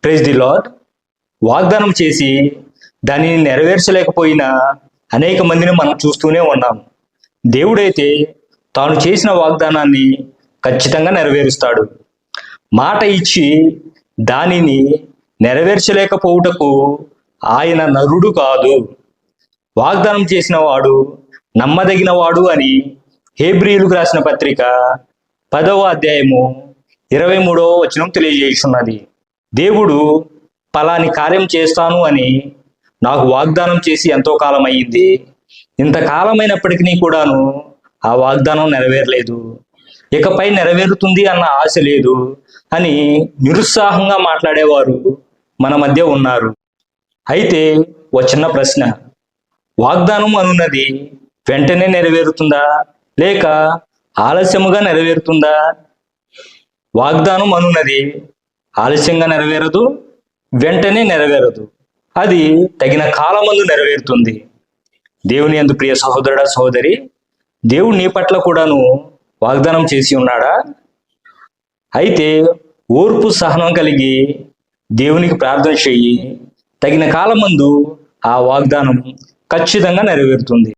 Praise the lord. వాగ్దానం చేసి దానిని నెరవేర్చలేకపోయిన అనేక మందిని మనం చూస్తూనే ఉన్నాం. దేవుడైతే తాను చేసిన వాగ్దానాన్ని ఖచ్చితంగా నెరవేరుస్తాడు. మాట ఇచ్చి దానిని నెరవేర్చలేకపోవుటకు ఆయన నరుడు కాదు. వాగ్దానం చేసిన వాడు నమ్మదగిన వాడు అని హెబ్రీయులకు రాసిన పత్రిక 10వ అధ్యాయము 23వ వచనం తెలియజేస్తున్నది. దేవుడు పలాని కార్యం చేస్తాను అని నాకు వాగ్దానం చేసి ఎంతో కాలం అయ్యింది. ఇంతకాలమైనప్పటికీ కూడాను ఆ వాగ్దానం నెరవేరలేదు, ఇకపై నెరవేరుతుంది అన్న ఆశ లేదు అని నిరుత్సాహంగా మాట్లాడేవారు మన మధ్య ఉన్నారు. అయితే ఒక చిన్న ప్రశ్న, వాగ్దానం అనున్నది వెంటనే నెరవేరుతుందా లేక ఆలస్యముగా నెరవేరుతుందా? వాగ్దానం అనున్నది ఆలస్యంగా నెరవేరదు, వెంటనే నెరవేరదు. అది తగిన కాలమందు నెరవేరుతుంది. దేవుని యందు ప్రియ సహోదరుడా సహోదరి, దేవుడు నీ పట్ల కూడాను వాగ్దానం చేసి ఉన్నాడా? అయితే ఓర్పు సహనం కలిగి దేవునికి ప్రార్థన చెయ్యి. తగిన కాలమందు ఆ వాగ్దానం ఖచ్చితంగా నెరవేరుతుంది.